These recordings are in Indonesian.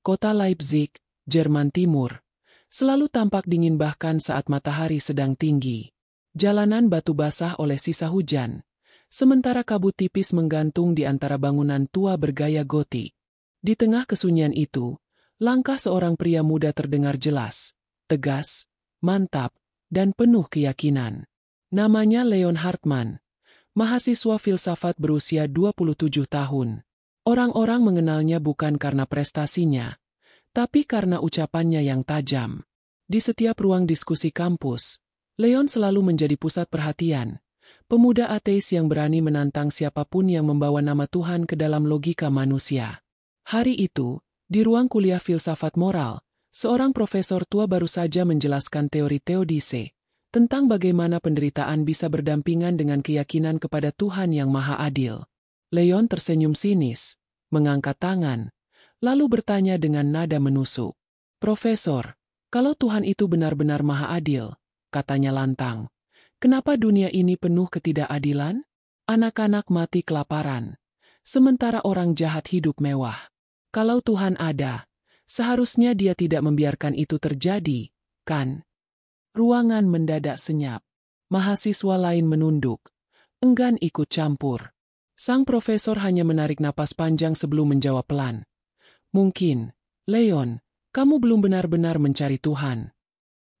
Kota Leipzig, Jerman Timur, selalu tampak dingin bahkan saat matahari sedang tinggi. Jalanan batu basah oleh sisa hujan, sementara kabut tipis menggantung di antara bangunan tua bergaya gotik. Di tengah kesunyian itu, langkah seorang pria muda terdengar jelas, tegas, mantap, dan penuh keyakinan. Namanya Leon Hartmann, mahasiswa filsafat berusia 27 tahun. Orang-orang mengenalnya bukan karena prestasinya, tapi karena ucapannya yang tajam. Di setiap ruang diskusi kampus, Leon selalu menjadi pusat perhatian. Pemuda ateis yang berani menantang siapapun yang membawa nama Tuhan ke dalam logika manusia. Hari itu, di ruang kuliah filsafat moral, seorang profesor tua baru saja menjelaskan teori teodise, tentang bagaimana penderitaan bisa berdampingan dengan keyakinan kepada Tuhan yang Maha Adil. Leon tersenyum sinis, mengangkat tangan, lalu bertanya dengan nada menusuk. "Profesor, kalau Tuhan itu benar-benar Maha Adil," katanya lantang, "kenapa dunia ini penuh ketidakadilan? Anak-anak mati kelaparan, sementara orang jahat hidup mewah. Kalau Tuhan ada, seharusnya Dia tidak membiarkan itu terjadi, kan?" Ruangan mendadak senyap. Mahasiswa lain menunduk, enggan ikut campur. Sang profesor hanya menarik napas panjang sebelum menjawab pelan. "Mungkin, Leon, kamu belum benar-benar mencari Tuhan."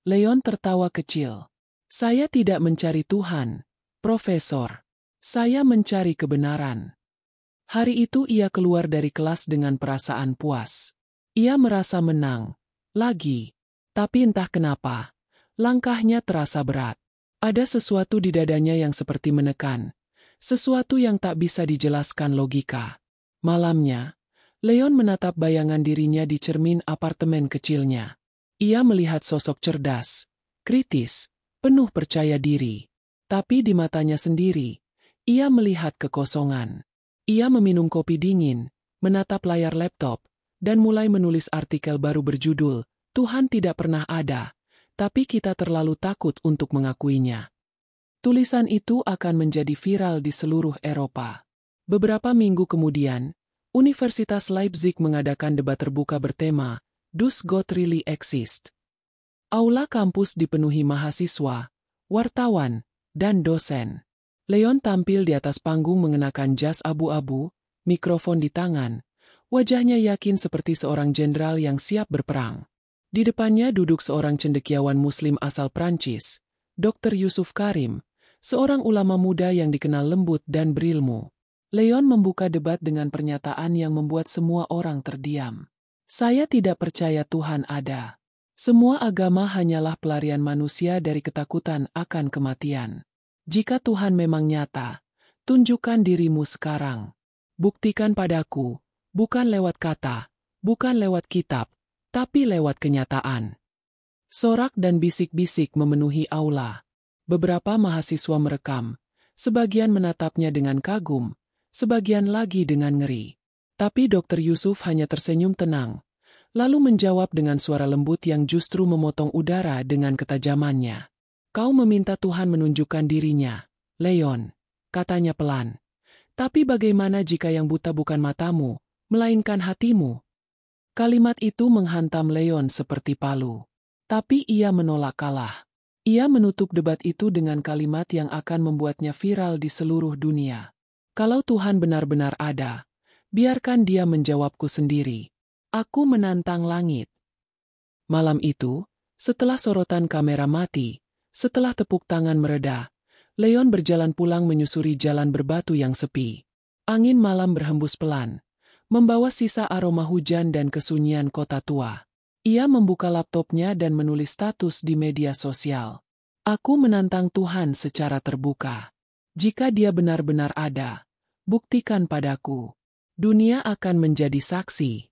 Leon tertawa kecil. "Saya tidak mencari Tuhan, Profesor. Saya mencari kebenaran." Hari itu ia keluar dari kelas dengan perasaan puas. Ia merasa menang. Lagi. Tapi entah kenapa, langkahnya terasa berat. Ada sesuatu di dadanya yang seperti menekan. Sesuatu yang tak bisa dijelaskan logika. Malamnya, Leon menatap bayangan dirinya di cermin apartemen kecilnya. Ia melihat sosok cerdas, kritis, penuh percaya diri. Tapi di matanya sendiri, ia melihat kekosongan. Ia meminum kopi dingin, menatap layar laptop, dan mulai menulis artikel baru berjudul, "Tuhan tidak pernah ada, tapi kita terlalu takut untuk mengakuinya." Tulisan itu akan menjadi viral di seluruh Eropa. Beberapa minggu kemudian, Universitas Leipzig mengadakan debat terbuka bertema, "Does God Really Exist?" Aula kampus dipenuhi mahasiswa, wartawan, dan dosen. Leon tampil di atas panggung mengenakan jas abu-abu, mikrofon di tangan. Wajahnya yakin seperti seorang jenderal yang siap berperang. Di depannya duduk seorang cendekiawan Muslim asal Prancis, Dr. Yusuf Karim, seorang ulama muda yang dikenal lembut dan berilmu. Leon membuka debat dengan pernyataan yang membuat semua orang terdiam. "Saya tidak percaya Tuhan ada. Semua agama hanyalah pelarian manusia dari ketakutan akan kematian. Jika Tuhan memang nyata, tunjukkan dirimu sekarang. Buktikan padaku, bukan lewat kata, bukan lewat kitab, tapi lewat kenyataan." Sorak dan bisik-bisik memenuhi aula. Beberapa mahasiswa merekam, sebagian menatapnya dengan kagum, sebagian lagi dengan ngeri. Tapi Dr. Yusuf hanya tersenyum tenang, lalu menjawab dengan suara lembut yang justru memotong udara dengan ketajamannya. "Kau meminta Tuhan menunjukkan dirinya, Leon," katanya pelan. "Tapi bagaimana jika yang buta bukan matamu, melainkan hatimu?" Kalimat itu menghantam Leon seperti palu. Tapi ia menolak kalah. Ia menutup debat itu dengan kalimat yang akan membuatnya viral di seluruh dunia. "Kalau Tuhan benar-benar ada, biarkan Dia menjawabku sendiri. Aku menantang langit." Malam itu, setelah sorotan kamera mati, setelah tepuk tangan mereda, Leon berjalan pulang menyusuri jalan berbatu yang sepi. Angin malam berhembus pelan, membawa sisa aroma hujan dan kesunyian kota tua. Ia membuka laptopnya dan menulis status di media sosial. "Aku menantang Tuhan secara terbuka. Jika Dia benar-benar ada, buktikan padaku. Dunia akan menjadi saksi."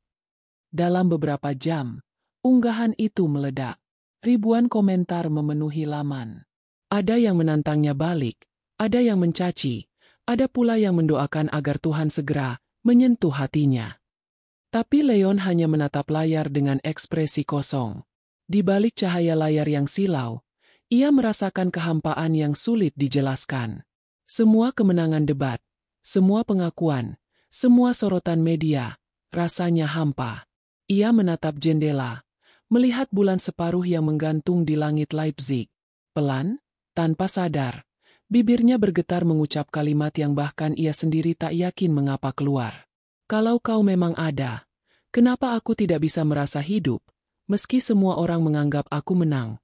Dalam beberapa jam, unggahan itu meledak. Ribuan komentar memenuhi laman. Ada yang menantangnya balik, ada yang mencaci, ada pula yang mendoakan agar Tuhan segera menyentuh hatinya. Tapi Leon hanya menatap layar dengan ekspresi kosong. Di balik cahaya layar yang silau, ia merasakan kehampaan yang sulit dijelaskan. Semua kemenangan debat, semua pengakuan, semua sorotan media, rasanya hampa. Ia menatap jendela, melihat bulan separuh yang menggantung di langit Leipzig. Pelan, tanpa sadar, bibirnya bergetar mengucap kalimat yang bahkan ia sendiri tak yakin mengapa keluar. Kalau kau memang ada, kenapa aku tidak bisa merasa hidup, meski semua orang menganggap aku menang?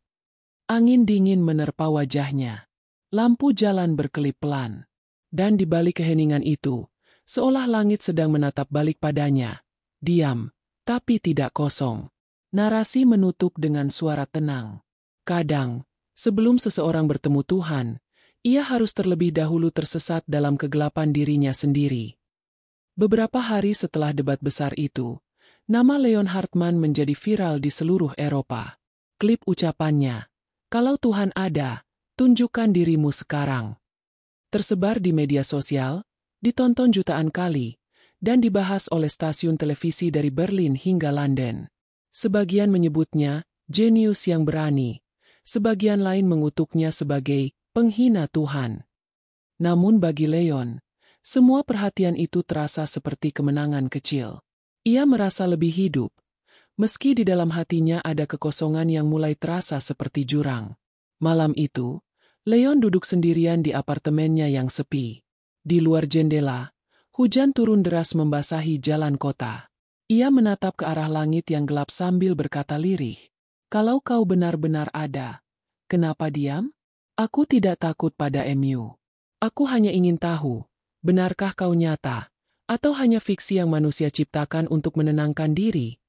Angin dingin menerpa wajahnya. Lampu jalan berkelip pelan. Dan di balik keheningan itu, seolah langit sedang menatap balik padanya. Diam, tapi tidak kosong. Narasi menutup dengan suara tenang. Kadang, sebelum seseorang bertemu Tuhan, ia harus terlebih dahulu tersesat dalam kegelapan dirinya sendiri. Beberapa hari setelah debat besar itu, nama Leon Hartmann menjadi viral di seluruh Eropa. Klip ucapannya, "Kalau Tuhan ada, tunjukkan dirimu sekarang." Tersebar di media sosial, ditonton jutaan kali, dan dibahas oleh stasiun televisi dari Berlin hingga London. Sebagian menyebutnya jenius yang berani, sebagian lain mengutuknya sebagai penghina Tuhan. Namun bagi Leon, semua perhatian itu terasa seperti kemenangan kecil. Ia merasa lebih hidup, meski di dalam hatinya ada kekosongan yang mulai terasa seperti jurang. Malam itu, Leon duduk sendirian di apartemennya yang sepi. Di luar jendela, hujan turun deras membasahi jalan kota. Ia menatap ke arah langit yang gelap sambil berkata lirih, "Kalau kau benar-benar ada, kenapa diam? Aku tidak takut pada MU. Aku hanya ingin tahu, benarkah kau nyata, atau hanya fiksi yang manusia ciptakan untuk menenangkan diri?"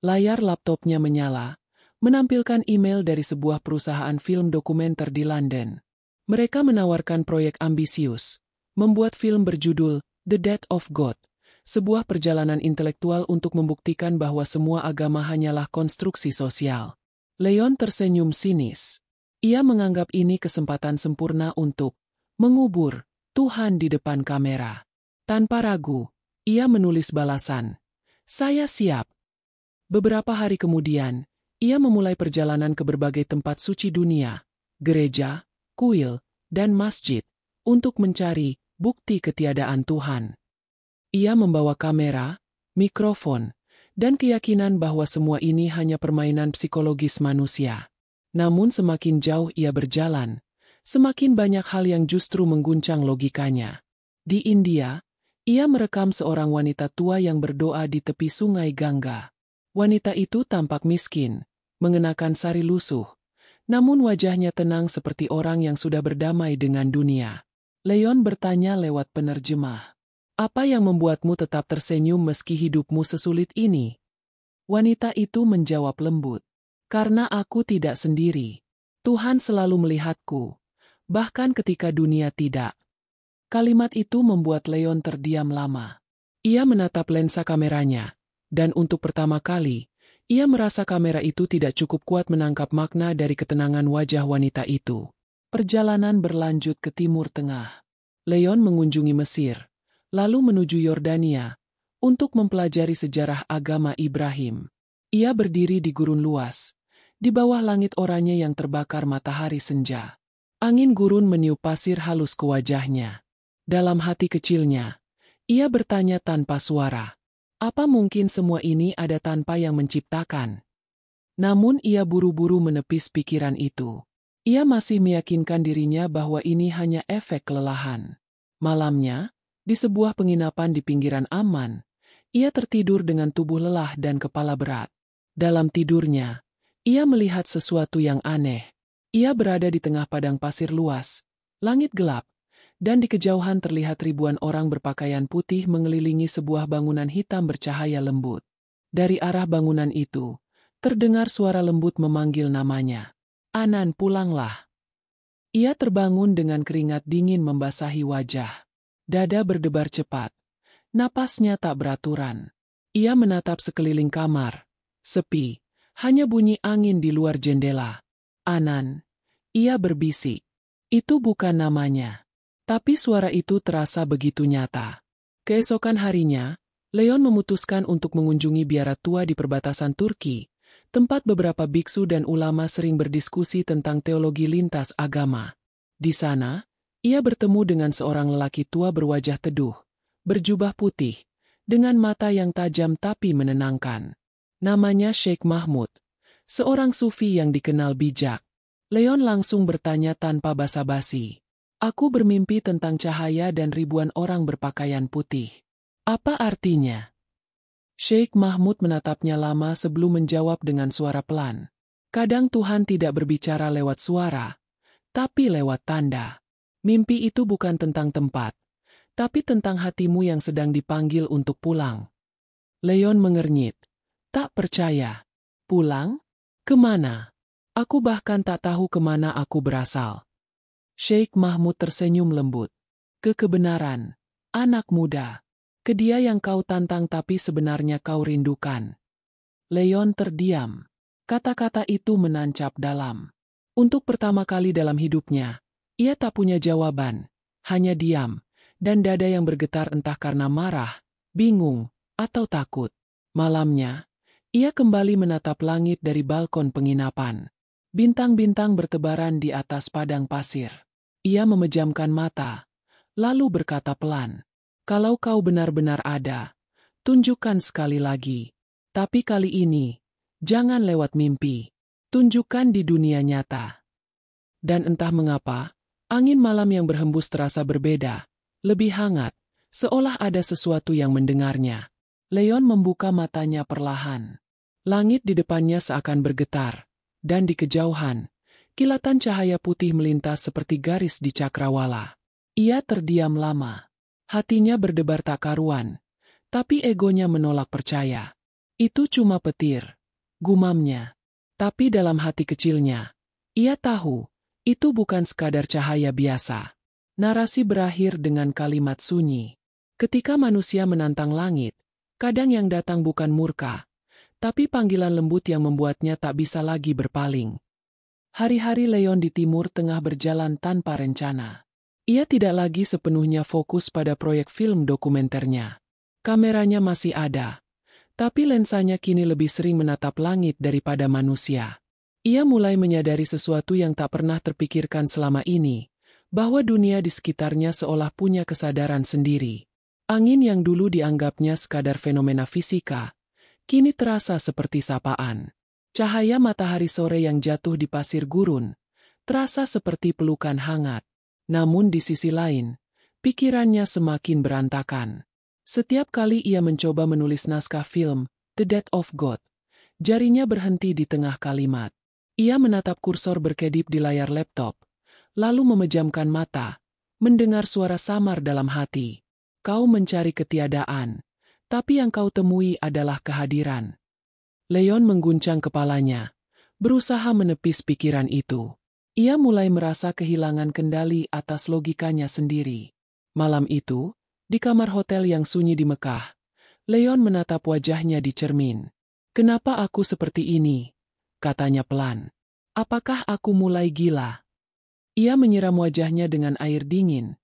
Layar laptopnya menyala, menampilkan email dari sebuah perusahaan film dokumenter di London. Mereka menawarkan proyek ambisius, membuat film berjudul The Death of God, sebuah perjalanan intelektual untuk membuktikan bahwa semua agama hanyalah konstruksi sosial. Leon tersenyum sinis. Ia menganggap ini kesempatan sempurna untuk mengubur Tuhan di depan kamera. Tanpa ragu, ia menulis balasan, "Saya siap." Beberapa hari kemudian, ia memulai perjalanan ke berbagai tempat suci dunia, gereja, kuil, dan masjid, untuk mencari bukti ketiadaan Tuhan. Ia membawa kamera, mikrofon, dan keyakinan bahwa semua ini hanya permainan psikologis manusia. Namun semakin jauh ia berjalan, semakin banyak hal yang justru mengguncang logikanya. Di India, ia merekam seorang wanita tua yang berdoa di tepi sungai Gangga. Wanita itu tampak miskin, mengenakan sari lusuh, namun wajahnya tenang seperti orang yang sudah berdamai dengan dunia. Leon bertanya lewat penerjemah, "Apa yang membuatmu tetap tersenyum meski hidupmu sesulit ini?" Wanita itu menjawab lembut, "Karena aku tidak sendiri. Tuhan selalu melihatku, bahkan ketika dunia tidak." Kalimat itu membuat Leon terdiam lama. Ia menatap lensa kameranya, dan untuk pertama kali, ia merasa kamera itu tidak cukup kuat menangkap makna dari ketenangan wajah wanita itu. Perjalanan berlanjut ke Timur Tengah. Leon mengunjungi Mesir, lalu menuju Yordania, untuk mempelajari sejarah agama Ibrahim. Ia berdiri di gurun luas, di bawah langit oranye yang terbakar matahari senja. Angin gurun meniup pasir halus ke wajahnya. Dalam hati kecilnya, ia bertanya tanpa suara, apa mungkin semua ini ada tanpa yang menciptakan? Namun ia buru-buru menepis pikiran itu. Ia masih meyakinkan dirinya bahwa ini hanya efek kelelahan. Malamnya, di sebuah penginapan di pinggiran aman, ia tertidur dengan tubuh lelah dan kepala berat. Dalam tidurnya, ia melihat sesuatu yang aneh. Ia berada di tengah padang pasir luas, langit gelap, dan di kejauhan terlihat ribuan orang berpakaian putih mengelilingi sebuah bangunan hitam bercahaya lembut. Dari arah bangunan itu, terdengar suara lembut memanggil namanya. "Anan, pulanglah." Ia terbangun dengan keringat dingin membasahi wajah. Dada berdebar cepat. Napasnya tak beraturan. Ia menatap sekeliling kamar. Sepi, hanya bunyi angin di luar jendela. "Anan," ia berbisik. Itu bukan namanya. Tapi suara itu terasa begitu nyata. Keesokan harinya, Leon memutuskan untuk mengunjungi biara tua di perbatasan Turki, tempat beberapa biksu dan ulama sering berdiskusi tentang teologi lintas agama. Di sana, ia bertemu dengan seorang lelaki tua berwajah teduh, berjubah putih, dengan mata yang tajam tapi menenangkan. Namanya Sheikh Mahmud, seorang sufi yang dikenal bijak. Leon langsung bertanya tanpa basa-basi. Aku bermimpi tentang cahaya dan ribuan orang berpakaian putih. Apa artinya? Sheikh Mahmud menatapnya lama sebelum menjawab dengan suara pelan. Kadang Tuhan tidak berbicara lewat suara, tapi lewat tanda. Mimpi itu bukan tentang tempat, tapi tentang hatimu yang sedang dipanggil untuk pulang. Leon mengernyit. Tak percaya. Pulang? Kemana? Aku bahkan tak tahu kemana aku berasal. Sheikh Mahmud tersenyum lembut. Ke kebenaran, anak muda. Ke dia yang kau tantang tapi sebenarnya kau rindukan. Leon terdiam. Kata-kata itu menancap dalam. Untuk pertama kali dalam hidupnya, ia tak punya jawaban, hanya diam, dan dada yang bergetar entah karena marah, bingung, atau takut. Malamnya, ia kembali menatap langit dari balkon penginapan. Bintang-bintang bertebaran di atas padang pasir. Ia memejamkan mata, lalu berkata pelan, "Kalau kau benar-benar ada, tunjukkan sekali lagi. Tapi kali ini, jangan lewat mimpi. Tunjukkan di dunia nyata." Dan entah mengapa, angin malam yang berhembus terasa berbeda, lebih hangat, seolah ada sesuatu yang mendengarnya. Leon membuka matanya perlahan. Langit di depannya seakan bergetar, dan di kejauhan, kilatan cahaya putih melintas seperti garis di cakrawala. Ia terdiam lama. Hatinya berdebar tak karuan, tapi egonya menolak percaya. Itu cuma petir, gumamnya. Tapi dalam hati kecilnya, ia tahu, itu bukan sekadar cahaya biasa. Narasi berakhir dengan kalimat sunyi. Ketika manusia menantang langit, kadang yang datang bukan murka, tapi panggilan lembut yang membuatnya tak bisa lagi berpaling. Hari-hari Leon di Timur Tengah berjalan tanpa rencana. Ia tidak lagi sepenuhnya fokus pada proyek film dokumenternya. Kameranya masih ada, tapi lensanya kini lebih sering menatap langit daripada manusia. Ia mulai menyadari sesuatu yang tak pernah terpikirkan selama ini, bahwa dunia di sekitarnya seolah punya kesadaran sendiri. Angin yang dulu dianggapnya sekadar fenomena fisika, kini terasa seperti sapaan. Cahaya matahari sore yang jatuh di pasir gurun, terasa seperti pelukan hangat. Namun di sisi lain, pikirannya semakin berantakan. Setiap kali ia mencoba menulis naskah film, The Death of God, jarinya berhenti di tengah kalimat. Ia menatap kursor berkedip di layar laptop, lalu memejamkan mata, mendengar suara samar dalam hati. Kau mencari ketiadaan, tapi yang kau temui adalah kehadiran. Leon mengguncang kepalanya, berusaha menepis pikiran itu. Ia mulai merasa kehilangan kendali atas logikanya sendiri. Malam itu, di kamar hotel yang sunyi di Mekah, Leon menatap wajahnya di cermin. "Kenapa aku seperti ini?" katanya pelan. "Apakah aku mulai gila?" Ia menyiram wajahnya dengan air dingin,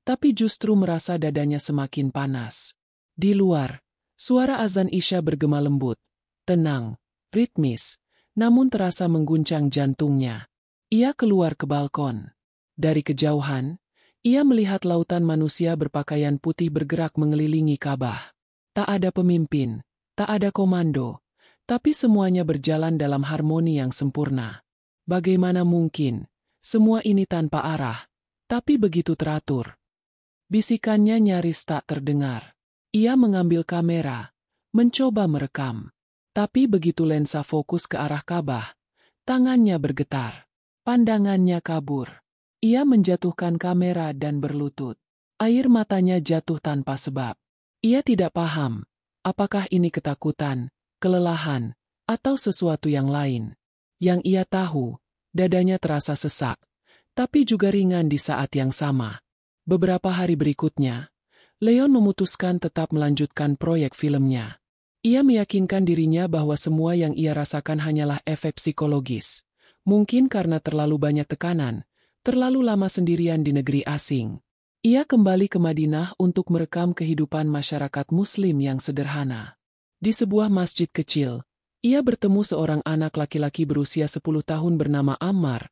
tapi justru merasa dadanya semakin panas. Di luar, suara azan Isya bergema lembut, tenang, ritmis, namun terasa mengguncang jantungnya. Ia keluar ke balkon. Dari kejauhan, ia melihat lautan manusia berpakaian putih bergerak mengelilingi Ka'bah. Tak ada pemimpin, tak ada komando, tapi semuanya berjalan dalam harmoni yang sempurna. Bagaimana mungkin, semua ini tanpa arah, tapi begitu teratur? Bisikannya nyaris tak terdengar. Ia mengambil kamera, mencoba merekam. Tapi begitu lensa fokus ke arah Ka'bah, tangannya bergetar. Pandangannya kabur. Ia menjatuhkan kamera dan berlutut. Air matanya jatuh tanpa sebab. Ia tidak paham, apakah ini ketakutan, kelelahan, atau sesuatu yang lain. Yang ia tahu, dadanya terasa sesak, tapi juga ringan di saat yang sama. Beberapa hari berikutnya, Leon memutuskan tetap melanjutkan proyek filmnya. Ia meyakinkan dirinya bahwa semua yang ia rasakan hanyalah efek psikologis. Mungkin karena terlalu banyak tekanan, terlalu lama sendirian di negeri asing. Ia kembali ke Madinah untuk merekam kehidupan masyarakat Muslim yang sederhana. Di sebuah masjid kecil, ia bertemu seorang anak laki-laki berusia 10 tahun bernama Ammar,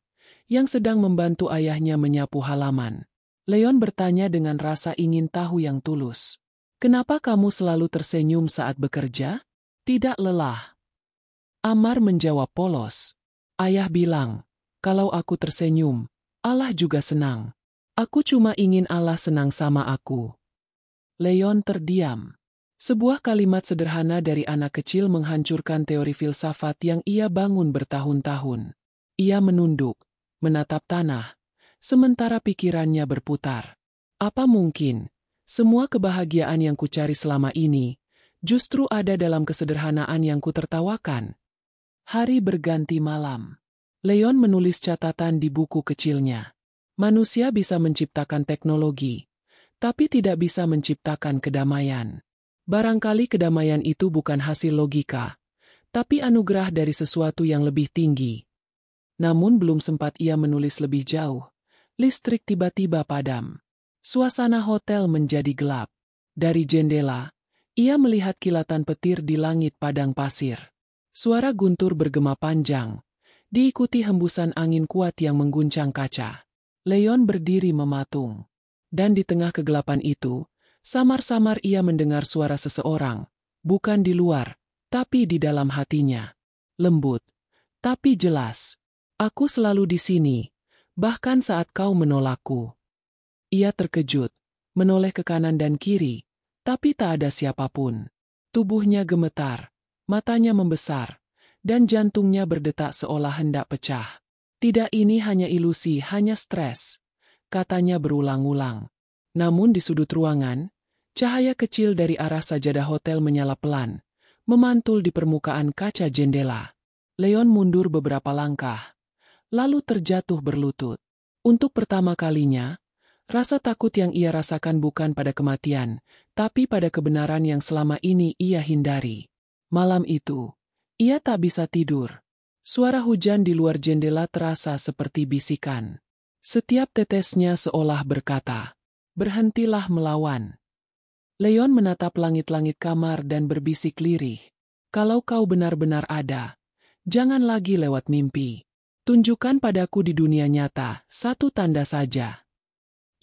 yang sedang membantu ayahnya menyapu halaman. Leon bertanya dengan rasa ingin tahu yang tulus. "Kenapa kamu selalu tersenyum saat bekerja? Tidak lelah?" Ammar menjawab polos. Ayah bilang, kalau aku tersenyum, Allah juga senang. Aku cuma ingin Allah senang sama aku. Leon terdiam. Sebuah kalimat sederhana dari anak kecil menghancurkan teori filsafat yang ia bangun bertahun-tahun. Ia menunduk, menatap tanah, sementara pikirannya berputar. Apa mungkin, semua kebahagiaan yang kucari selama ini, justru ada dalam kesederhanaan yang kutertawakan? Hari berganti malam. Leon menulis catatan di buku kecilnya. Manusia bisa menciptakan teknologi, tapi tidak bisa menciptakan kedamaian. Barangkali kedamaian itu bukan hasil logika, tapi anugerah dari sesuatu yang lebih tinggi. Namun belum sempat ia menulis lebih jauh, listrik tiba-tiba padam. Suasana hotel menjadi gelap. Dari jendela, ia melihat kilatan petir di langit padang pasir. Suara guntur bergema panjang, diikuti hembusan angin kuat yang mengguncang kaca. Leon berdiri mematung. Dan di tengah kegelapan itu, samar-samar ia mendengar suara seseorang, bukan di luar, tapi di dalam hatinya. Lembut, tapi jelas. Aku selalu di sini, bahkan saat kau menolakku. Ia terkejut, menoleh ke kanan dan kiri, tapi tak ada siapapun. Tubuhnya gemetar, matanya membesar, dan jantungnya berdetak seolah hendak pecah. Tidak, ini hanya ilusi, hanya stres, katanya berulang-ulang. Namun di sudut ruangan, cahaya kecil dari arah sajadah hotel menyala pelan, memantul di permukaan kaca jendela. Leon mundur beberapa langkah, lalu terjatuh berlutut. Untuk pertama kalinya, rasa takut yang ia rasakan bukan pada kematian, tapi pada kebenaran yang selama ini ia hindari. Malam itu, ia tak bisa tidur. Suara hujan di luar jendela terasa seperti bisikan. Setiap tetesnya seolah berkata, "Berhentilah melawan." Leon menatap langit-langit kamar dan berbisik lirih. "Kalau kau benar-benar ada, jangan lagi lewat mimpi. Tunjukkan padaku di dunia nyata, satu tanda saja."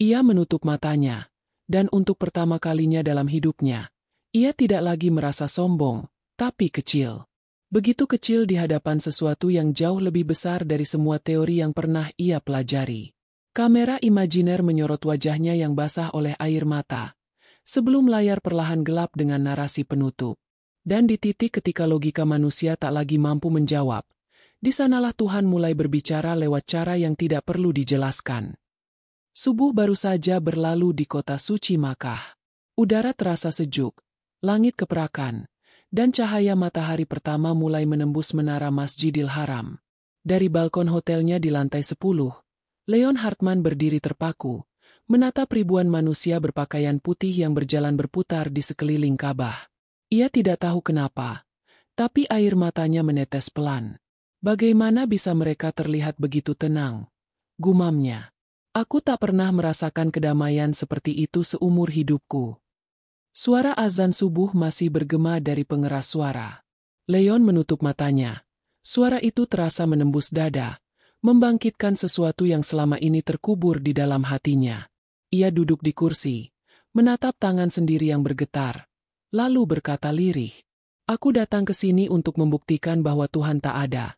Ia menutup matanya, dan untuk pertama kalinya dalam hidupnya, ia tidak lagi merasa sombong, tapi kecil. Begitu kecil di hadapan sesuatu yang jauh lebih besar dari semua teori yang pernah ia pelajari. Kamera imajiner menyorot wajahnya yang basah oleh air mata, sebelum layar perlahan gelap dengan narasi penutup. Dan di titik ketika logika manusia tak lagi mampu menjawab, di sanalah Tuhan mulai berbicara lewat cara yang tidak perlu dijelaskan. Subuh baru saja berlalu di kota suci Makkah. Udara terasa sejuk, langit keperakan, dan cahaya matahari pertama mulai menembus menara Masjidil Haram. Dari balkon hotelnya di lantai 10, Leon Hartman berdiri terpaku, menatap ribuan manusia berpakaian putih yang berjalan berputar di sekeliling Ka'bah. Ia tidak tahu kenapa, tapi air matanya menetes pelan. Bagaimana bisa mereka terlihat begitu tenang? Gumamnya. Aku tak pernah merasakan kedamaian seperti itu seumur hidupku. Suara azan subuh masih bergema dari pengeras suara. Leon menutup matanya. Suara itu terasa menembus dada, membangkitkan sesuatu yang selama ini terkubur di dalam hatinya. Ia duduk di kursi, menatap tangan sendiri yang bergetar, lalu berkata lirih, "Aku datang ke sini untuk membuktikan bahwa Tuhan tak ada.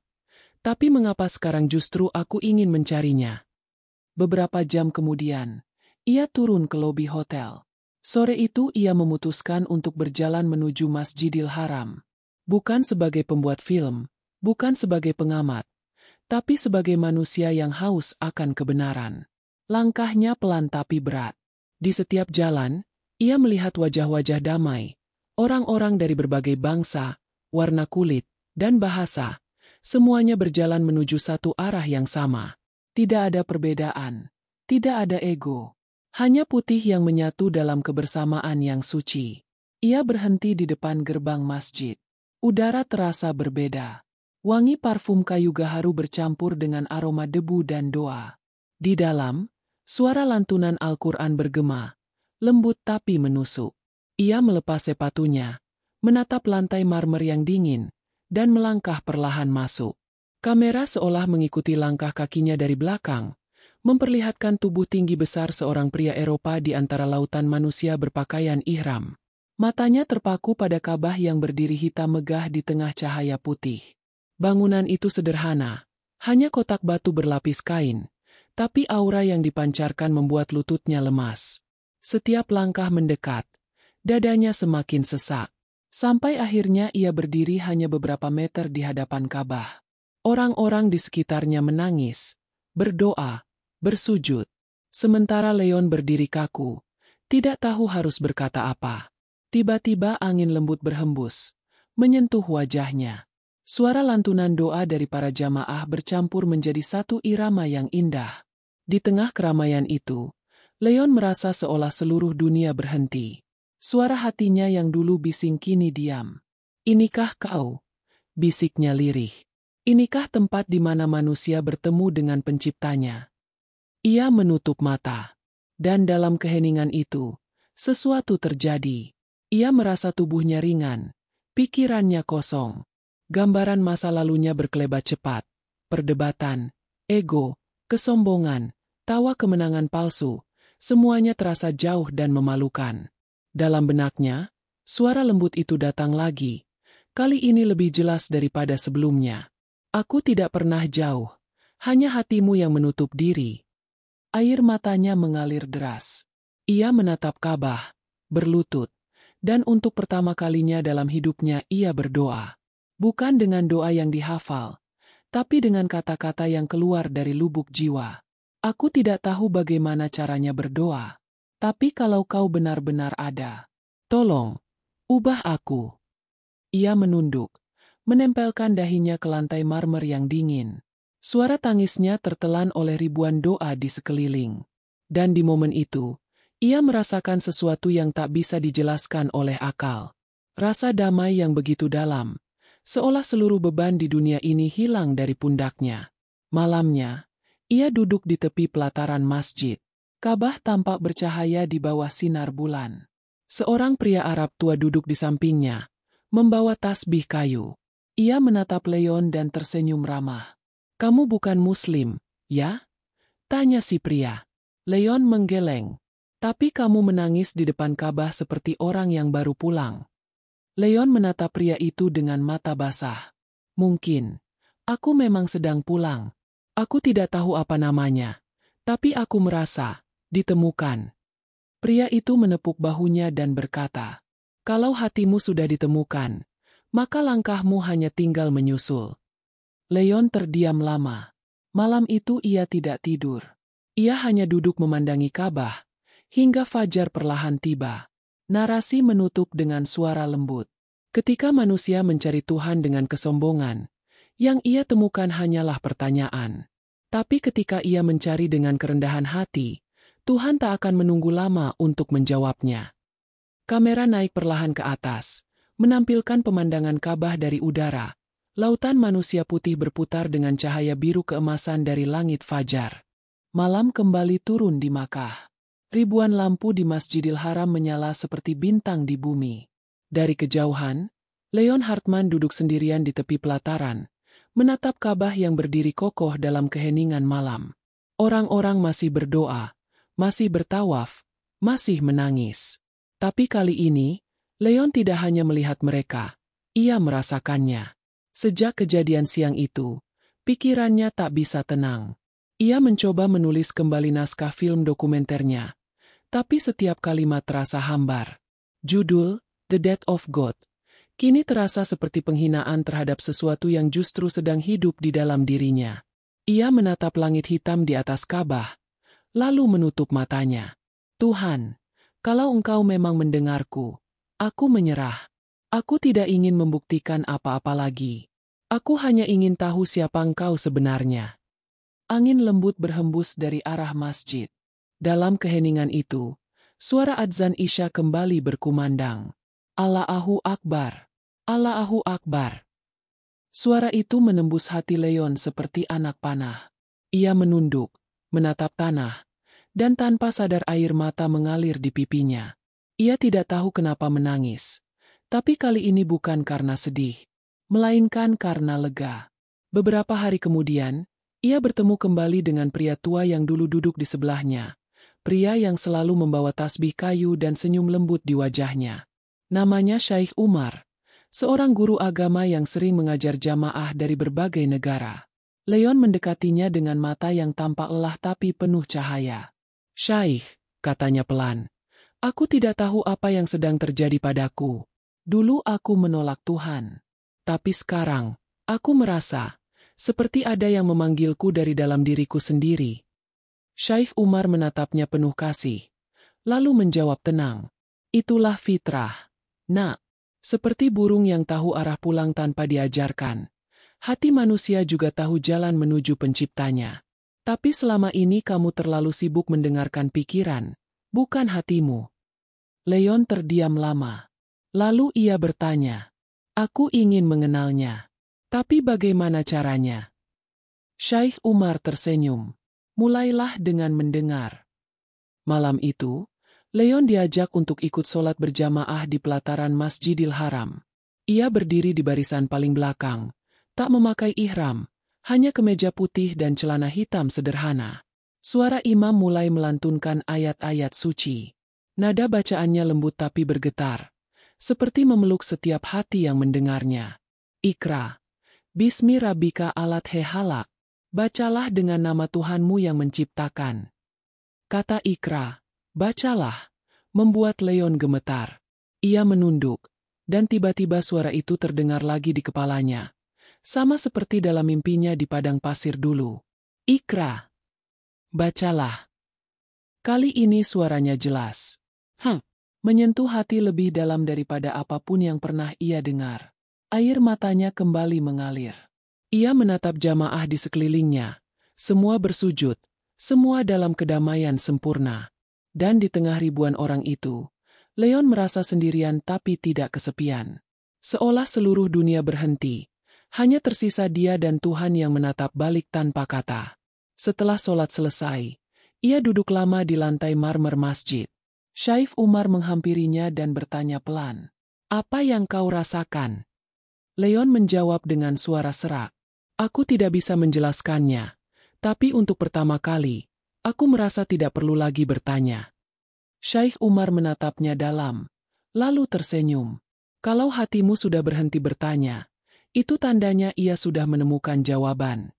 Tapi mengapa sekarang justru aku ingin mencarinya?" Beberapa jam kemudian, ia turun ke lobi hotel. Sore itu ia memutuskan untuk berjalan menuju Masjidil Haram. Bukan sebagai pembuat film, bukan sebagai pengamat, tapi sebagai manusia yang haus akan kebenaran. Langkahnya pelan tapi berat. Di setiap jalan, ia melihat wajah-wajah damai, orang-orang dari berbagai bangsa, warna kulit, dan bahasa. Semuanya berjalan menuju satu arah yang sama. Tidak ada perbedaan, tidak ada ego. Hanya putih yang menyatu dalam kebersamaan yang suci. Ia berhenti di depan gerbang masjid. Udara terasa berbeda. Wangi parfum kayu gaharu bercampur dengan aroma debu dan doa. Di dalam, suara lantunan Al-Quran bergema, lembut tapi menusuk. Ia melepas sepatunya, menatap lantai marmer yang dingin, dan melangkah perlahan masuk. Kamera seolah mengikuti langkah kakinya dari belakang, memperlihatkan tubuh tinggi besar seorang pria Eropa di antara lautan manusia berpakaian ihram. Matanya terpaku pada Ka'bah yang berdiri hitam megah di tengah cahaya putih. Bangunan itu sederhana, hanya kotak batu berlapis kain, tapi aura yang dipancarkan membuat lututnya lemas. Setiap langkah mendekat, dadanya semakin sesak. Sampai akhirnya ia berdiri hanya beberapa meter di hadapan Ka'bah. Orang-orang di sekitarnya menangis, berdoa, bersujud. Sementara Leon berdiri kaku, tidak tahu harus berkata apa. Tiba-tiba angin lembut berhembus, menyentuh wajahnya. Suara lantunan doa dari para jamaah bercampur menjadi satu irama yang indah. Di tengah keramaian itu, Leon merasa seolah seluruh dunia berhenti. Suara hatinya yang dulu bising kini diam. "Inikah kau?" bisiknya lirih. "Inikah tempat di mana manusia bertemu dengan penciptanya?" Ia menutup mata. Dan dalam keheningan itu, sesuatu terjadi. Ia merasa tubuhnya ringan, pikirannya kosong. Gambaran masa lalunya berkelebat cepat. Perdebatan, ego, kesombongan, tawa kemenangan palsu, semuanya terasa jauh dan memalukan. Dalam benaknya, suara lembut itu datang lagi. Kali ini lebih jelas daripada sebelumnya. "Aku tidak pernah jauh, hanya hatimu yang menutup diri." Air matanya mengalir deras. Ia menatap Ka'bah, berlutut, dan untuk pertama kalinya dalam hidupnya ia berdoa. Bukan dengan doa yang dihafal, tapi dengan kata-kata yang keluar dari lubuk jiwa. "Aku tidak tahu bagaimana caranya berdoa, tapi kalau kau benar-benar ada, tolong, ubah aku." Ia menunduk, menempelkan dahinya ke lantai marmer yang dingin. Suara tangisnya tertelan oleh ribuan doa di sekeliling. Dan di momen itu, ia merasakan sesuatu yang tak bisa dijelaskan oleh akal. Rasa damai yang begitu dalam, seolah seluruh beban di dunia ini hilang dari pundaknya. Malamnya, ia duduk di tepi pelataran masjid. Ka'bah tampak bercahaya di bawah sinar bulan. Seorang pria Arab tua duduk di sampingnya, membawa tasbih kayu. Ia menatap Leon dan tersenyum ramah. "Kamu bukan Muslim, ya?" tanya si pria. Leon menggeleng. "Tapi kamu menangis di depan Ka'bah seperti orang yang baru pulang." Leon menatap pria itu dengan mata basah. "Mungkin. Aku memang sedang pulang. Aku tidak tahu apa namanya. Tapi aku merasa, ditemukan." Pria itu menepuk bahunya dan berkata, "Kalau hatimu sudah ditemukan, maka langkahmu hanya tinggal menyusul." Leon terdiam lama. Malam itu ia tidak tidur. Ia hanya duduk memandangi Ka'bah, hingga fajar perlahan tiba. Narasi menutup dengan suara lembut. Ketika manusia mencari Tuhan dengan kesombongan, yang ia temukan hanyalah pertanyaan. Tapi ketika ia mencari dengan kerendahan hati, Tuhan tak akan menunggu lama untuk menjawabnya. Kamera naik perlahan ke atas, menampilkan pemandangan Ka'bah dari udara. Lautan manusia putih berputar dengan cahaya biru keemasan dari langit fajar. Malam kembali turun di Makkah. Ribuan lampu di Masjidil Haram menyala seperti bintang di bumi. Dari kejauhan, Leon Hartman duduk sendirian di tepi pelataran, menatap Ka'bah yang berdiri kokoh dalam keheningan malam. Orang-orang masih berdoa, masih bertawaf, masih menangis. Tapi kali ini, Leon tidak hanya melihat mereka, ia merasakannya. Sejak kejadian siang itu, pikirannya tak bisa tenang. Ia mencoba menulis kembali naskah film dokumenternya, tapi setiap kalimat terasa hambar. Judul, The Death of God, kini terasa seperti penghinaan terhadap sesuatu yang justru sedang hidup di dalam dirinya. Ia menatap langit hitam di atas Ka'bah, lalu menutup matanya. "Tuhan, kalau Engkau memang mendengarku, aku menyerah. Aku tidak ingin membuktikan apa-apa lagi. Aku hanya ingin tahu siapa Engkau sebenarnya." Angin lembut berhembus dari arah masjid. Dalam keheningan itu, suara adzan Isya kembali berkumandang. "Allahu Akbar! Allahu Akbar!" Suara itu menembus hati Leon seperti anak panah. Ia menunduk, menatap tanah, dan tanpa sadar air mata mengalir di pipinya. Ia tidak tahu kenapa menangis. Tapi kali ini bukan karena sedih, melainkan karena lega. Beberapa hari kemudian, ia bertemu kembali dengan pria tua yang dulu duduk di sebelahnya. Pria yang selalu membawa tasbih kayu dan senyum lembut di wajahnya. Namanya Syekh Umar, seorang guru agama yang sering mengajar jamaah dari berbagai negara. Leon mendekatinya dengan mata yang tampak lelah tapi penuh cahaya. "Syaikh," katanya pelan, "aku tidak tahu apa yang sedang terjadi padaku. Dulu aku menolak Tuhan. Tapi sekarang, aku merasa seperti ada yang memanggilku dari dalam diriku sendiri." Syaikh Umar menatapnya penuh kasih, lalu menjawab tenang, "Itulah fitrah, Nak. Seperti burung yang tahu arah pulang tanpa diajarkan. Hati manusia juga tahu jalan menuju penciptanya. Tapi selama ini kamu terlalu sibuk mendengarkan pikiran, bukan hatimu." Leon terdiam lama. Lalu ia bertanya, "Aku ingin mengenalnya. Tapi bagaimana caranya?" Syaikh Umar tersenyum. "Mulailah dengan mendengar." Malam itu, Leon diajak untuk ikut sholat berjamaah di pelataran Masjidil Haram. Ia berdiri di barisan paling belakang, tak memakai ihram, hanya kemeja putih dan celana hitam sederhana. Suara imam mulai melantunkan ayat-ayat suci. Nada bacaannya lembut tapi bergetar, seperti memeluk setiap hati yang mendengarnya. "Iqra, Bismi Rabbika aladzi khalaq." Bacalah dengan nama Tuhanmu yang menciptakan. Kata Iqra, "Bacalah," membuat Leon gemetar. Ia menunduk, dan tiba-tiba suara itu terdengar lagi di kepalanya. Sama seperti dalam mimpinya di padang pasir dulu. "Iqra, bacalah." Kali ini suaranya jelas. Menyentuh hati lebih dalam daripada apapun yang pernah ia dengar. Air matanya kembali mengalir. Ia menatap jamaah di sekelilingnya. Semua bersujud, semua dalam kedamaian sempurna. Dan di tengah ribuan orang itu, Leon merasa sendirian tapi tidak kesepian. Seolah seluruh dunia berhenti. Hanya tersisa dia dan Tuhan yang menatap balik tanpa kata. Setelah sholat selesai, ia duduk lama di lantai marmer masjid. Syaikh Umar menghampirinya dan bertanya pelan, "Apa yang kau rasakan?" Leon menjawab dengan suara serak, "Aku tidak bisa menjelaskannya. Tapi untuk pertama kali, aku merasa tidak perlu lagi bertanya." Syaikh Umar menatapnya dalam, lalu tersenyum. "Kalau hatimu sudah berhenti bertanya, itu tandanya ia sudah menemukan jawaban."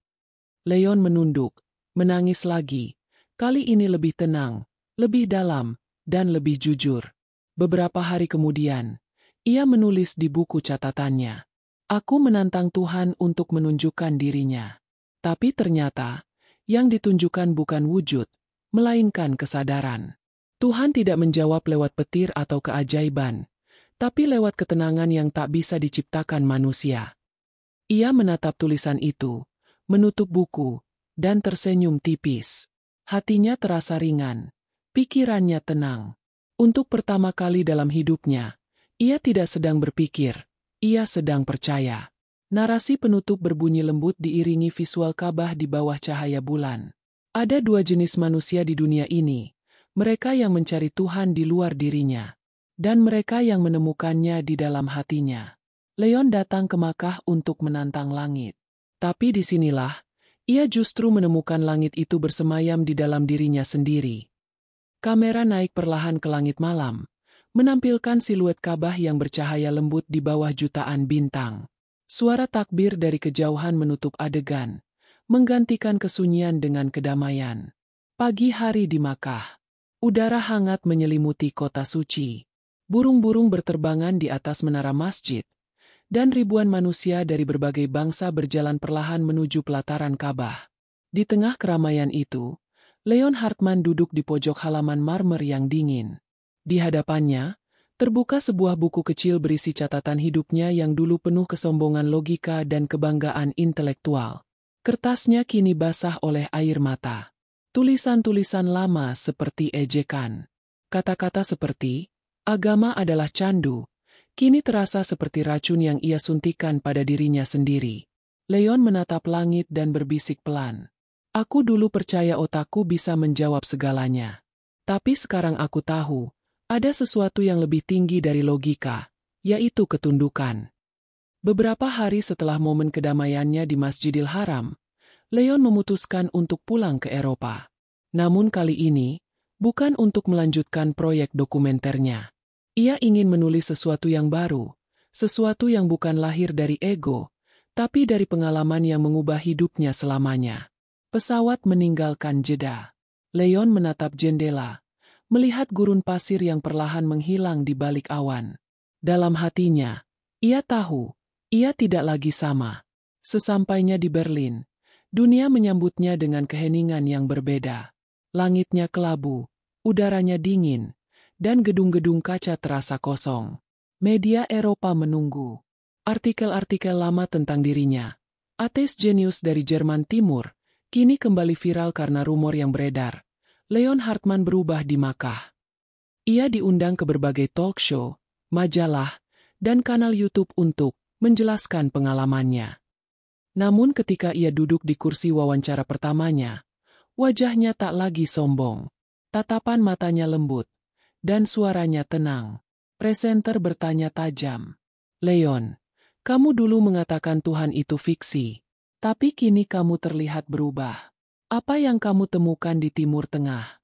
Leon menunduk, menangis lagi. Kali ini lebih tenang, lebih dalam, dan lebih jujur. Beberapa hari kemudian, ia menulis di buku catatannya, "Aku menantang Tuhan untuk menunjukkan dirinya. Tapi ternyata, yang ditunjukkan bukan wujud, melainkan kesadaran. Tuhan tidak menjawab lewat petir atau keajaiban, tapi lewat ketenangan yang tak bisa diciptakan manusia." Ia menatap tulisan itu, menutup buku, dan tersenyum tipis. Hatinya terasa ringan, pikirannya tenang. Untuk pertama kali dalam hidupnya, ia tidak sedang berpikir, ia sedang percaya. Narasi penutup berbunyi lembut diiringi visual Ka'bah di bawah cahaya bulan. Ada dua jenis manusia di dunia ini, mereka yang mencari Tuhan di luar dirinya, dan mereka yang menemukannya di dalam hatinya. Leon datang ke Makkah untuk menantang langit. Tapi disinilah, ia justru menemukan langit itu bersemayam di dalam dirinya sendiri. Kamera naik perlahan ke langit malam, menampilkan siluet Ka'bah yang bercahaya lembut di bawah jutaan bintang. Suara takbir dari kejauhan menutup adegan, menggantikan kesunyian dengan kedamaian. Pagi hari di Makkah. Udara hangat menyelimuti kota suci. Burung-burung berterbangan di atas menara masjid, dan ribuan manusia dari berbagai bangsa berjalan perlahan menuju pelataran Ka'bah. Di tengah keramaian itu, Leon Hartman duduk di pojok halaman marmer yang dingin. Di hadapannya, terbuka sebuah buku kecil berisi catatan hidupnya yang dulu penuh kesombongan logika dan kebanggaan intelektual. Kertasnya kini basah oleh air mata. Tulisan-tulisan lama seperti ejekan. Kata-kata seperti, "Agama adalah candu," kini terasa seperti racun yang ia suntikan pada dirinya sendiri. Leon menatap langit dan berbisik pelan. "Aku dulu percaya otakku bisa menjawab segalanya. Tapi sekarang aku tahu, ada sesuatu yang lebih tinggi dari logika, yaitu ketundukan." Beberapa hari setelah momen kedamaiannya di Masjidil Haram, Leon memutuskan untuk pulang ke Eropa. Namun kali ini, bukan untuk melanjutkan proyek dokumenternya. Ia ingin menulis sesuatu yang baru, Sesuatu yang bukan lahir dari ego, tapi dari pengalaman yang mengubah hidupnya selamanya. Pesawat meninggalkan jeda. Leon menatap jendela, melihat gurun pasir yang perlahan menghilang di balik awan. Dalam hatinya, ia tahu, ia tidak lagi sama. Sesampainya di Berlin, dunia menyambutnya dengan keheningan yang berbeda. Langitnya kelabu, udaranya dingin, dan gedung-gedung kaca terasa kosong. Media Eropa menunggu. Artikel-artikel lama tentang dirinya, ateis jenius dari Jerman Timur, kini kembali viral karena rumor yang beredar. Leon Hartman berubah di Makkah. Ia diundang ke berbagai talk show, majalah, dan kanal YouTube untuk menjelaskan pengalamannya. Namun ketika ia duduk di kursi wawancara pertamanya, wajahnya tak lagi sombong. Tatapan matanya lembut, dan suaranya tenang. Presenter bertanya tajam. Leon, kamu dulu mengatakan Tuhan itu fiksi, tapi kini kamu terlihat berubah. Apa yang kamu temukan di Timur Tengah?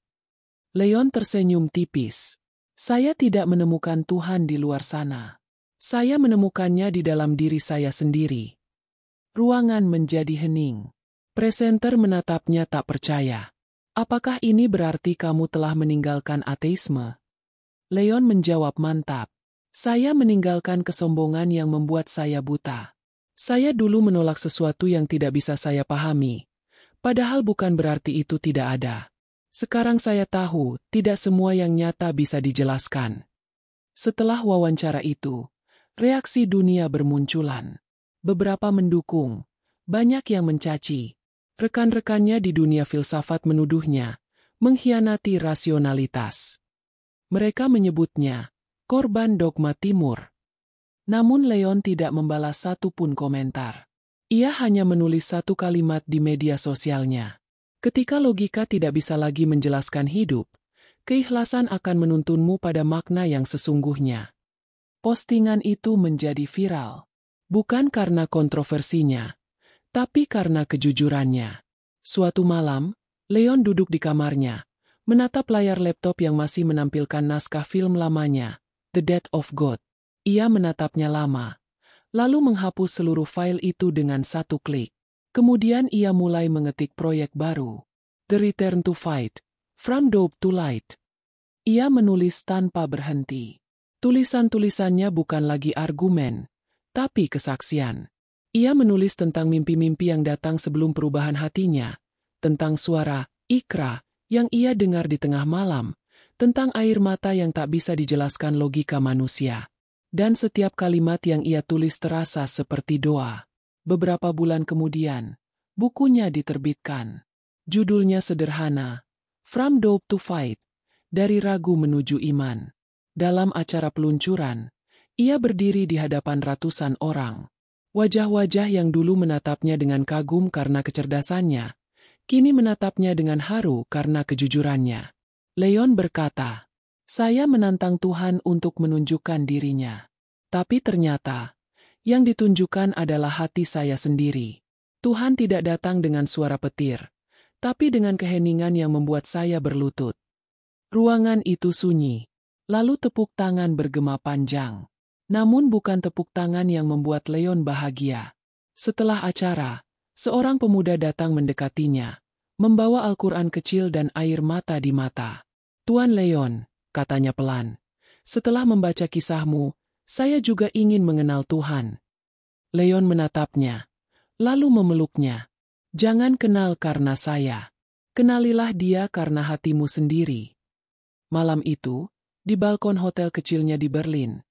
Leon tersenyum tipis. Saya tidak menemukan Tuhan di luar sana. Saya menemukannya di dalam diri saya sendiri. Ruangan menjadi hening. Presenter menatapnya tak percaya. Apakah ini berarti kamu telah meninggalkan ateisme? Leon menjawab mantap. Saya meninggalkan kesombongan yang membuat saya buta. Saya dulu menolak sesuatu yang tidak bisa saya pahami. Padahal bukan berarti itu tidak ada. Sekarang saya tahu, tidak semua yang nyata bisa dijelaskan. Setelah wawancara itu, reaksi dunia bermunculan. Beberapa mendukung, banyak yang mencaci. Rekan-rekannya di dunia filsafat menuduhnya mengkhianati rasionalitas. Mereka menyebutnya korban dogma Timur. Namun Leon tidak membalas satupun komentar. Ia hanya menulis satu kalimat di media sosialnya. Ketika logika tidak bisa lagi menjelaskan hidup, keikhlasan akan menuntunmu pada makna yang sesungguhnya. Postingan itu menjadi viral. Bukan karena kontroversinya, tapi karena kejujurannya. Suatu malam, Leon duduk di kamarnya, menatap layar laptop yang masih menampilkan naskah film lamanya, The Death of God. Ia menatapnya lama, lalu menghapus seluruh file itu dengan satu klik. Kemudian ia mulai mengetik proyek baru, The Return to Fight, From Dope to Light. Ia menulis tanpa berhenti. Tulisan-tulisannya bukan lagi argumen, tapi kesaksian. Ia menulis tentang mimpi-mimpi yang datang sebelum perubahan hatinya, tentang suara, ikra, yang ia dengar di tengah malam, tentang air mata yang tak bisa dijelaskan logika manusia. Dan setiap kalimat yang ia tulis terasa seperti doa. Beberapa bulan kemudian, bukunya diterbitkan. Judulnya sederhana, From Dope to Fight, Dari Ragu Menuju Iman. Dalam acara peluncuran, ia berdiri di hadapan ratusan orang. Wajah-wajah yang dulu menatapnya dengan kagum karena kecerdasannya, kini menatapnya dengan haru karena kejujurannya. Leon berkata, saya menantang Tuhan untuk menunjukkan dirinya. Tapi ternyata, yang ditunjukkan adalah hati saya sendiri. Tuhan tidak datang dengan suara petir, tapi dengan keheningan yang membuat saya berlutut. Ruangan itu sunyi, lalu tepuk tangan bergema panjang. Namun bukan tepuk tangan yang membuat Leon bahagia. Setelah acara, seorang pemuda datang mendekatinya, membawa Al-Quran kecil dan air mata di mata. Tuan Leon, katanya pelan, setelah membaca kisahmu, saya juga ingin mengenal Tuhan. Leon menatapnya, lalu memeluknya. Jangan kenal karena saya. Kenalilah dia karena hatimu sendiri. Malam itu, di balkon hotel kecilnya di Berlin,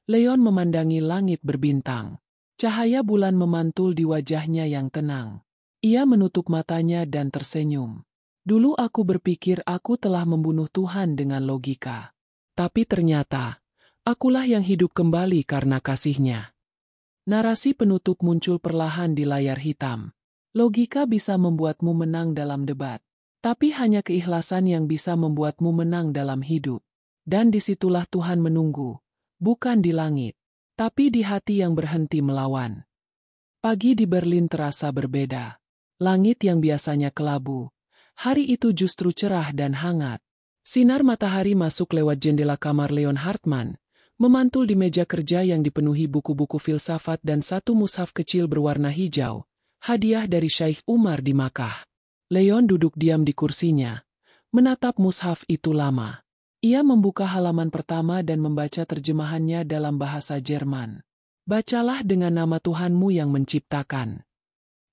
Leon memandangi langit berbintang. Cahaya bulan memantul di wajahnya yang tenang. Ia menutup matanya dan tersenyum. Dulu aku berpikir aku telah membunuh Tuhan dengan logika. Tapi ternyata, akulah yang hidup kembali karena kasih-Nya. Narasi penutup muncul perlahan di layar hitam. Logika bisa membuatmu menang dalam debat. Tapi hanya keikhlasan yang bisa membuatmu menang dalam hidup. Dan disitulah Tuhan menunggu. Bukan di langit, tapi di hati yang berhenti melawan. Pagi di Berlin terasa berbeda. Langit yang biasanya kelabu, hari itu justru cerah dan hangat. Sinar matahari masuk lewat jendela kamar Leon Hartman, Memantul di meja kerja yang dipenuhi buku-buku filsafat dan satu mushaf kecil berwarna hijau, hadiah dari Syekh Umar di Makkah. Leon duduk diam di kursinya, menatap mushaf itu lama. Ia membuka halaman pertama dan membaca terjemahannya dalam bahasa Jerman. Bacalah dengan nama Tuhanmu yang menciptakan.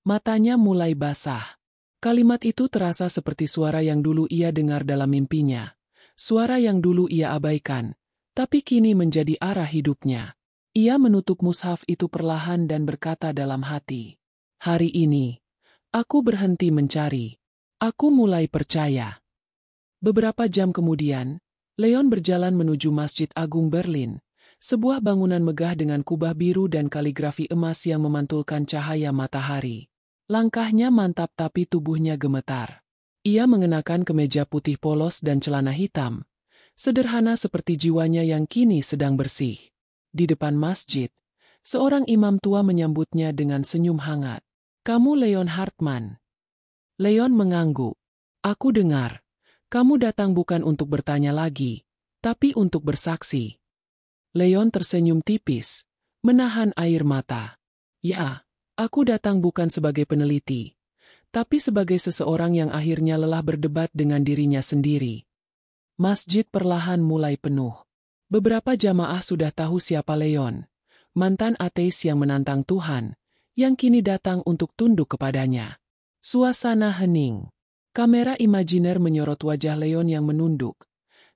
Matanya mulai basah. Kalimat itu terasa seperti suara yang dulu ia dengar dalam mimpinya. Suara yang dulu ia abaikan, tapi kini menjadi arah hidupnya. Ia menutup mushaf itu perlahan dan berkata dalam hati, "Hari ini, aku berhenti mencari. Aku mulai percaya." Beberapa jam kemudian, Leon berjalan menuju Masjid Agung Berlin, sebuah bangunan megah dengan kubah biru dan kaligrafi emas yang memantulkan cahaya matahari. Langkahnya mantap tapi tubuhnya gemetar. Ia mengenakan kemeja putih polos dan celana hitam, sederhana seperti jiwanya yang kini sedang bersih. Di depan masjid, seorang imam tua menyambutnya dengan senyum hangat. "Kamu Leon Hartman." Leon mengangguk. "Aku dengar. Kamu datang bukan untuk bertanya lagi, tapi untuk bersaksi." Leon tersenyum tipis, menahan air mata. "Ya, aku datang bukan sebagai peneliti, tapi sebagai seseorang yang akhirnya lelah berdebat dengan dirinya sendiri." Masjid perlahan mulai penuh. Beberapa jamaah sudah tahu siapa Leon, mantan ateis yang menantang Tuhan, yang kini datang untuk tunduk kepadanya. Suasana hening. Kamera imajiner menyorot wajah Leon yang menunduk.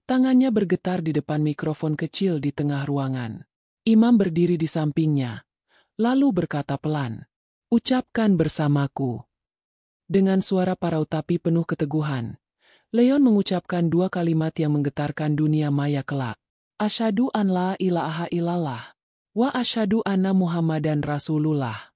Tangannya bergetar di depan mikrofon kecil di tengah ruangan. Imam berdiri di sampingnya, lalu berkata pelan, "Ucapkan bersamaku." Dengan suara parau tapi penuh keteguhan, Leon mengucapkan dua kalimat yang menggetarkan dunia maya kelak. "Asyhadu an la ilaha illallah, wa asyhadu anna Muhammadan Rasulullah."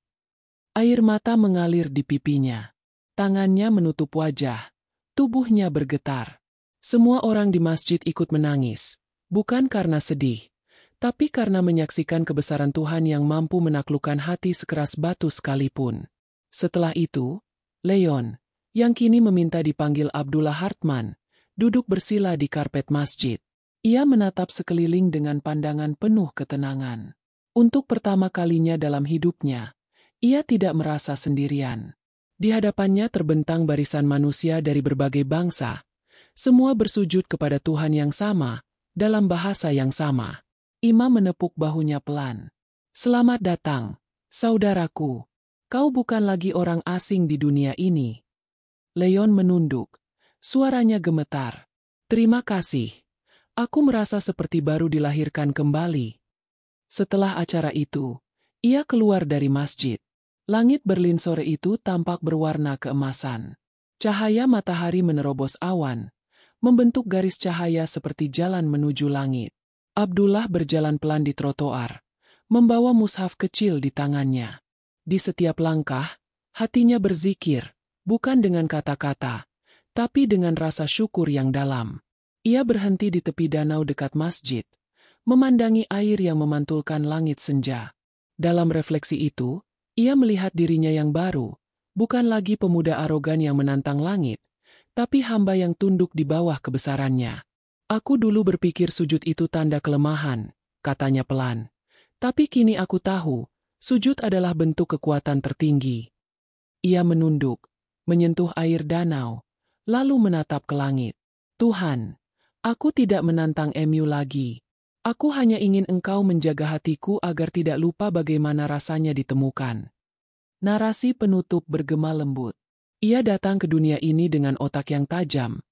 Air mata mengalir di pipinya. Tangannya menutup wajah. Tubuhnya bergetar. Semua orang di masjid ikut menangis. Bukan karena sedih, tapi karena menyaksikan kebesaran Tuhan yang mampu menaklukkan hati sekeras batu sekalipun. Setelah itu, Leon, yang kini meminta dipanggil Abdullah Hartman, duduk bersila di karpet masjid. Ia menatap sekeliling dengan pandangan penuh ketenangan. Untuk pertama kalinya dalam hidupnya, ia tidak merasa sendirian. Di hadapannya terbentang barisan manusia dari berbagai bangsa. Semua bersujud kepada Tuhan yang sama, dalam bahasa yang sama. Imam menepuk bahunya pelan. "Selamat datang, saudaraku. Kau bukan lagi orang asing di dunia ini." Leon menunduk. Suaranya gemetar. "Terima kasih. Aku merasa seperti baru dilahirkan kembali." Setelah acara itu, ia keluar dari masjid. Langit Berlin sore itu tampak berwarna keemasan. Cahaya matahari menerobos awan, membentuk garis cahaya seperti jalan menuju langit. Abdullah berjalan pelan di trotoar, membawa mushaf kecil di tangannya. Di setiap langkah, hatinya berzikir, bukan dengan kata-kata, tapi dengan rasa syukur yang dalam. Ia berhenti di tepi danau dekat masjid, memandangi air yang memantulkan langit senja. Dalam refleksi itu, ia melihat dirinya yang baru, bukan lagi pemuda arogan yang menantang langit, tapi hamba yang tunduk di bawah kebesarannya. "Aku dulu berpikir sujud itu tanda kelemahan," katanya pelan. "Tapi kini aku tahu, sujud adalah bentuk kekuatan tertinggi." Ia menunduk, menyentuh air danau, lalu menatap ke langit. "Tuhan, aku tidak menantang MU lagi. Aku hanya ingin Engkau menjaga hatiku agar tidak lupa bagaimana rasanya ditemukan." Narasi penutup bergema lembut. Ia datang ke dunia ini dengan otak yang tajam,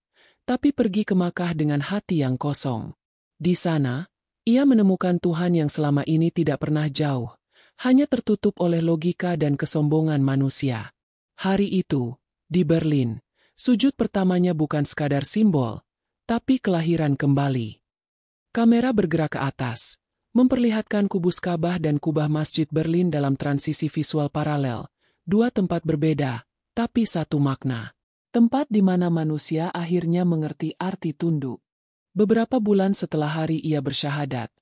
tapi pergi ke Makkah dengan hati yang kosong. Di sana, ia menemukan Tuhan yang selama ini tidak pernah jauh, hanya tertutup oleh logika dan kesombongan manusia. Hari itu, di Berlin, sujud pertamanya bukan sekadar simbol, tapi kelahiran kembali. Kamera bergerak ke atas, memperlihatkan kubus Ka'bah dan kubah Masjid Berlin dalam transisi visual paralel, dua tempat berbeda, tapi satu makna. Tempat di mana manusia akhirnya mengerti arti tunduk. Beberapa bulan setelah hari ia bersyahadat,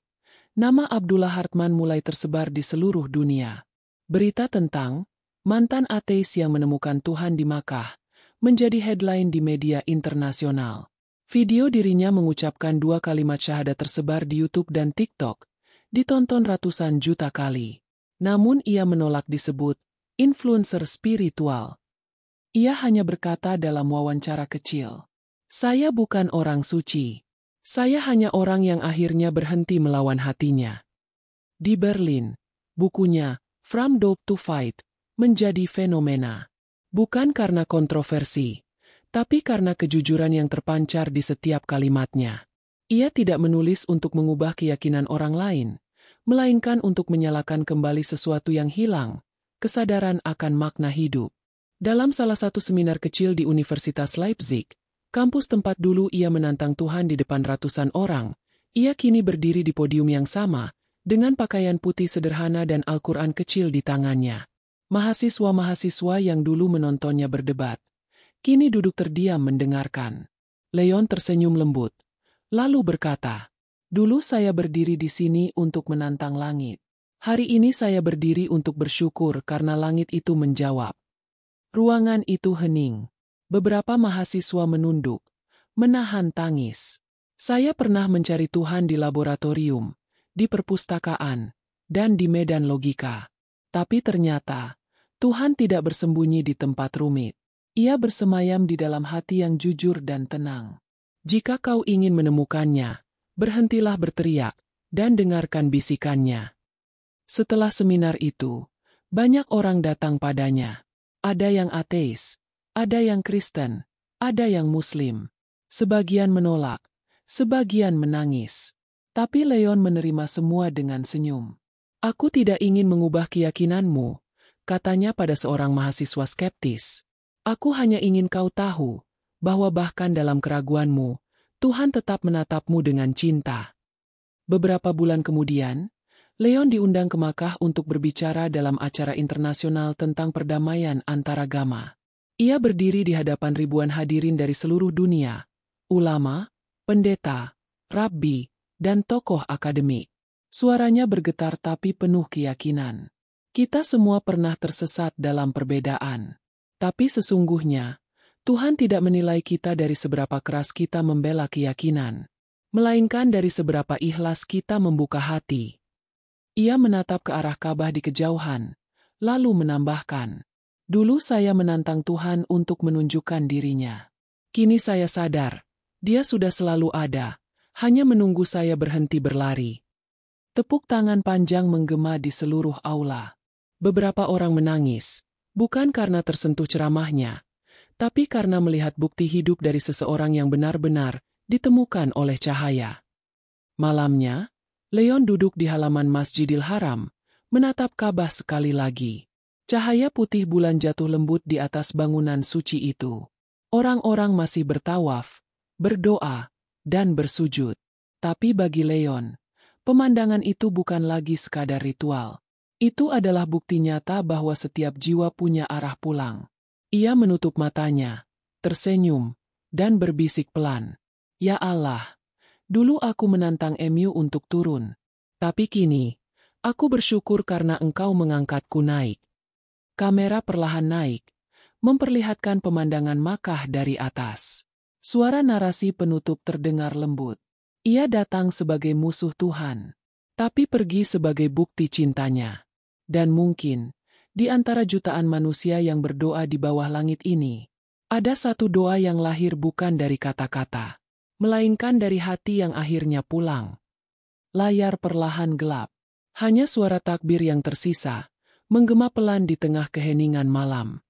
nama Abdullah Hartman mulai tersebar di seluruh dunia. Berita tentang mantan ateis yang menemukan Tuhan di Makkah menjadi headline di media internasional. Video dirinya mengucapkan dua kalimat syahadat tersebar di YouTube dan TikTok, ditonton ratusan juta kali. Namun ia menolak disebut influencer spiritual. Ia hanya berkata dalam wawancara kecil, "Saya bukan orang suci. Saya hanya orang yang akhirnya berhenti melawan hatinya." Di Berlin, bukunya From Dope to Fight menjadi fenomena. Bukan karena kontroversi, tapi karena kejujuran yang terpancar di setiap kalimatnya. Ia tidak menulis untuk mengubah keyakinan orang lain, melainkan untuk menyalakan kembali sesuatu yang hilang, kesadaran akan makna hidup. Dalam salah satu seminar kecil di Universitas Leipzig, kampus tempat dulu ia menantang Tuhan di depan ratusan orang, ia kini berdiri di podium yang sama, dengan pakaian putih sederhana dan Al-Quran kecil di tangannya. Mahasiswa-mahasiswa yang dulu menontonnya berdebat, kini duduk terdiam mendengarkan. Leon tersenyum lembut, lalu berkata, "Dulu saya berdiri di sini untuk menantang langit. Hari ini saya berdiri untuk bersyukur karena langit itu menjawab." Ruangan itu hening. Beberapa mahasiswa menunduk, menahan tangis. Saya pernah mencari Tuhan di laboratorium, di perpustakaan, dan di medan logika. Tapi ternyata, Tuhan tidak bersembunyi di tempat rumit. Ia bersemayam di dalam hati yang jujur dan tenang. Jika kau ingin menemukannya, berhentilah berteriak, dan dengarkan bisikannya. Setelah seminar itu, banyak orang datang padanya. Ada yang ateis, ada yang Kristen, ada yang Muslim. Sebagian menolak, sebagian menangis. Tapi Leon menerima semua dengan senyum. "Aku tidak ingin mengubah keyakinanmu," katanya pada seorang mahasiswa skeptis. "Aku hanya ingin kau tahu, bahwa bahkan dalam keraguanmu, Tuhan tetap menatapmu dengan cinta." Beberapa bulan kemudian, Leon diundang ke Makkah untuk berbicara dalam acara internasional tentang perdamaian antaragama. Ia berdiri di hadapan ribuan hadirin dari seluruh dunia, ulama, pendeta, rabbi, dan tokoh akademik. Suaranya bergetar tapi penuh keyakinan. "Kita semua pernah tersesat dalam perbedaan. Tapi sesungguhnya, Tuhan tidak menilai kita dari seberapa keras kita membela keyakinan, melainkan dari seberapa ikhlas kita membuka hati." Ia menatap ke arah Ka'bah di kejauhan, lalu menambahkan, "Dulu saya menantang Tuhan untuk menunjukkan dirinya. Kini saya sadar, Dia sudah selalu ada, hanya menunggu saya berhenti berlari." Tepuk tangan panjang menggema di seluruh aula. Beberapa orang menangis, bukan karena tersentuh ceramahnya, tapi karena melihat bukti hidup dari seseorang yang benar-benar ditemukan oleh cahaya. Malamnya, Leon duduk di halaman Masjidil Haram, menatap Ka'bah sekali lagi. Cahaya putih bulan jatuh lembut di atas bangunan suci itu. Orang-orang masih bertawaf, berdoa, dan bersujud. Tapi bagi Leon, pemandangan itu bukan lagi sekadar ritual. Itu adalah bukti nyata bahwa setiap jiwa punya arah pulang. Ia menutup matanya, tersenyum, dan berbisik pelan, "Ya Allah, dulu aku menantang MU untuk turun. Tapi kini, aku bersyukur karena Engkau mengangkatku naik." Kamera perlahan naik, memperlihatkan pemandangan Makkah dari atas. Suara narasi penutup terdengar lembut. Ia datang sebagai musuh Tuhan, tapi pergi sebagai bukti cintanya. Dan mungkin, di antara jutaan manusia yang berdoa di bawah langit ini, ada satu doa yang lahir bukan dari kata-kata, melainkan dari hati yang akhirnya pulang. Layar perlahan gelap. Hanya suara takbir yang tersisa, menggema pelan di tengah keheningan malam.